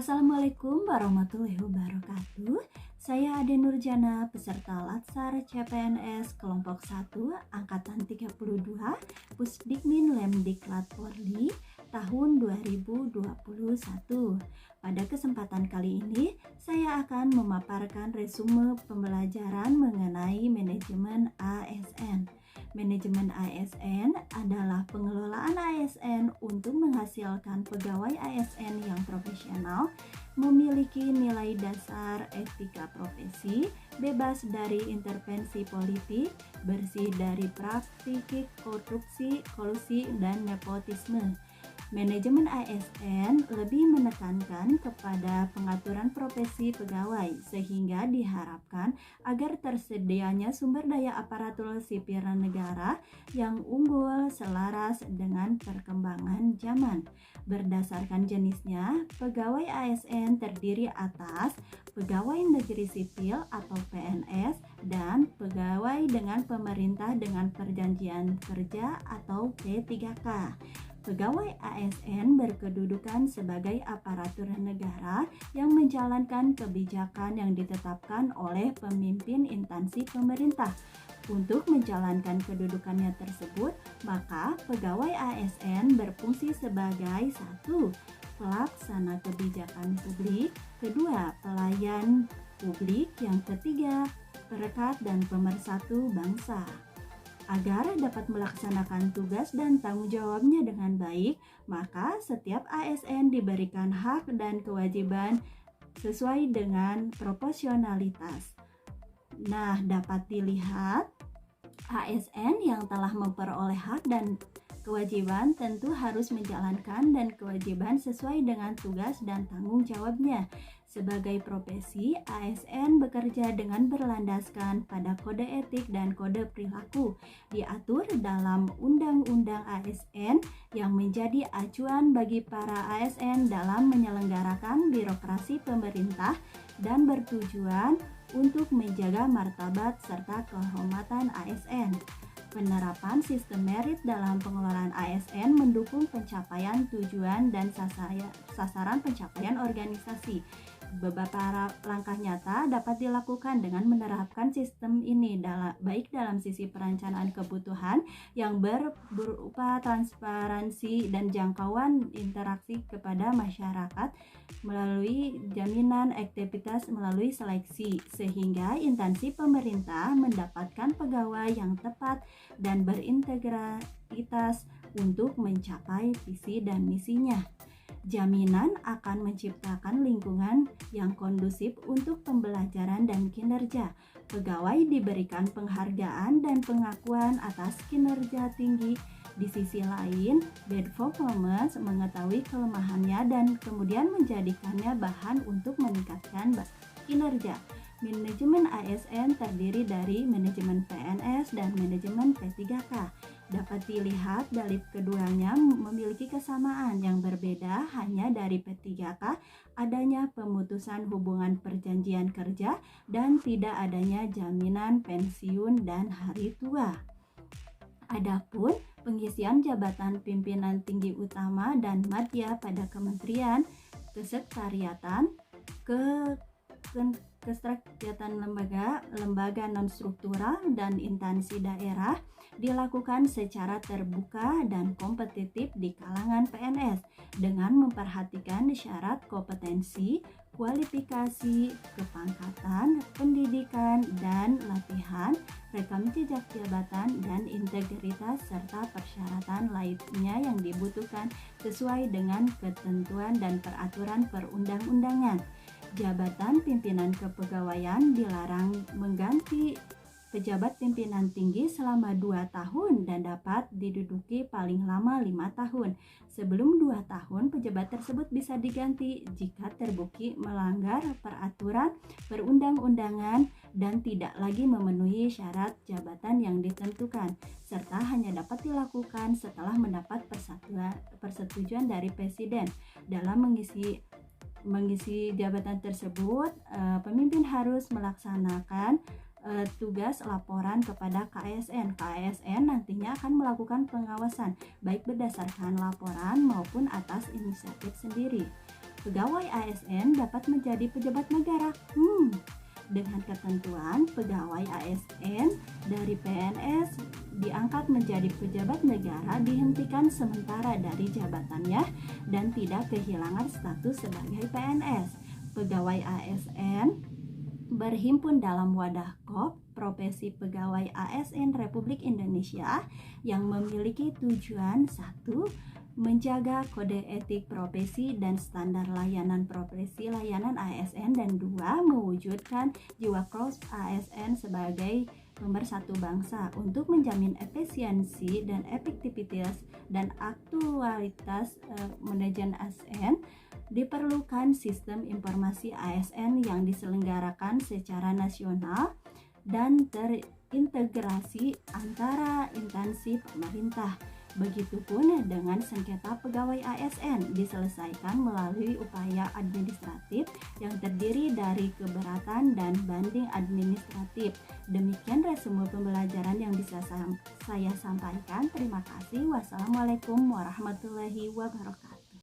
Assalamualaikum warahmatullahi wabarakatuh. Saya Ade Nurjana, peserta Latsar CPNS kelompok 1 angkatan 32 Pusdikmin Lemdiklat Polri tahun 2021. Pada kesempatan kali ini, saya akan memaparkan resume pembelajaran mengenai manajemen ASN. Manajemen ASN adalah pengelolaan ASN untuk menghasilkan pegawai ASN yang profesional, memiliki nilai dasar etika profesi, bebas dari intervensi politik, bersih dari praktik korupsi, kolusi, dan nepotisme. Manajemen ASN lebih menekankan kepada pengaturan profesi pegawai sehingga diharapkan agar tersedianya sumber daya aparatur sipil negara yang unggul selaras dengan perkembangan zaman. Berdasarkan jenisnya, pegawai ASN terdiri atas pegawai negeri sipil atau PNS dan pegawai dengan pemerintah dengan perjanjian kerja atau P3K. Pegawai ASN berkedudukan sebagai aparatur negara yang menjalankan kebijakan yang ditetapkan oleh pemimpin instansi pemerintah. Untuk menjalankan kedudukannya tersebut, maka pegawai ASN berfungsi sebagai 1. Pelaksana kebijakan publik, 2. Pelayan publik, yang ketiga, perekat dan pemersatu bangsa. Agar dapat melaksanakan tugas dan tanggung jawabnya dengan baik, maka setiap ASN diberikan hak dan kewajiban sesuai dengan proporsionalitas. Nah, dapat dilihat ASN yang telah memperoleh hak dan kewajiban tentu harus menjalankan dan kewajiban sesuai dengan tugas dan tanggung jawabnya. Sebagai profesi, ASN bekerja dengan berlandaskan pada kode etik dan kode perilaku diatur dalam Undang-Undang ASN yang menjadi acuan bagi para ASN dalam menyelenggarakan birokrasi pemerintah dan bertujuan untuk menjaga martabat serta kehormatan ASN. Penerapan sistem merit dalam pengelolaan ASN mendukung pencapaian tujuan dan sasaran pencapaian organisasi. Beberapa langkah nyata dapat dilakukan dengan menerapkan sistem ini baik dalam sisi perencanaan kebutuhan yang berupa transparansi dan jangkauan interaksi kepada masyarakat melalui jaminan aktivitas melalui seleksi sehingga instansi pemerintah mendapatkan pegawai yang tepat dan berintegritas untuk mencapai visi dan misinya. Jaminan akan menciptakan lingkungan yang kondusif untuk pembelajaran dan kinerja. Pegawai diberikan penghargaan dan pengakuan atas kinerja tinggi. Di sisi lain, bad performance mengetahui kelemahannya dan kemudian menjadikannya bahan untuk meningkatkan kinerja. Manajemen ASN terdiri dari manajemen PNS dan manajemen P3K. Dapat dilihat dari keduanya memiliki kesamaan yang berbeda hanya dari P3K adanya pemutusan hubungan perjanjian kerja dan tidak adanya jaminan pensiun dan hari tua. Adapun pengisian jabatan pimpinan tinggi utama dan madya pada kementerian, kesekretariatan, kesekretariatan lembaga non-struktural dan instansi daerah dilakukan secara terbuka dan kompetitif di kalangan PNS dengan memperhatikan syarat kompetensi, kualifikasi, kepangkatan, pendidikan, dan latihan, rekam jejak jabatan, dan integritas serta persyaratan lainnya yang dibutuhkan sesuai dengan ketentuan dan peraturan perundang-undangan. Jabatan pimpinan kepegawaian dilarang mengganti pejabat pimpinan tinggi selama 2 tahun dan dapat diduduki paling lama 5 tahun. Sebelum 2 tahun, pejabat tersebut bisa diganti jika terbukti melanggar peraturan perundang-undangan dan tidak lagi memenuhi syarat jabatan yang ditentukan, serta hanya dapat dilakukan setelah mendapat persetujuan dari Presiden. Dalam mengisi jabatan tersebut, pemimpin harus melaksanakan tugas laporan kepada KASN. KASN nantinya akan melakukan pengawasan baik berdasarkan laporan maupun atas inisiatif sendiri. pegawai ASN dapat menjadi pejabat negara. Dengan ketentuan pegawai ASN dari PNS diangkat menjadi pejabat negara dihentikan sementara dari jabatannya dan tidak kehilangan status sebagai PNS. Pegawai ASN berhimpun dalam wadah KOP Profesi Pegawai ASN Republik Indonesia yang memiliki tujuan 1. Menjaga kode etik profesi dan standar layanan profesi layanan ASN, dan 2. Mewujudkan jiwa cross ASN sebagai pemersatu bangsa untuk menjamin efisiensi dan efektivitas dan aktualitas manajemen ASN. Diperlukan sistem informasi ASN yang diselenggarakan secara nasional dan terintegrasi antara instansi pemerintah. Begitupun dengan sengketa pegawai ASN diselesaikan melalui upaya administratif yang terdiri dari keberatan dan banding administratif. Demikian resume pembelajaran yang bisa saya sampaikan. Terima kasih. Wassalamualaikum warahmatullahi wabarakatuh.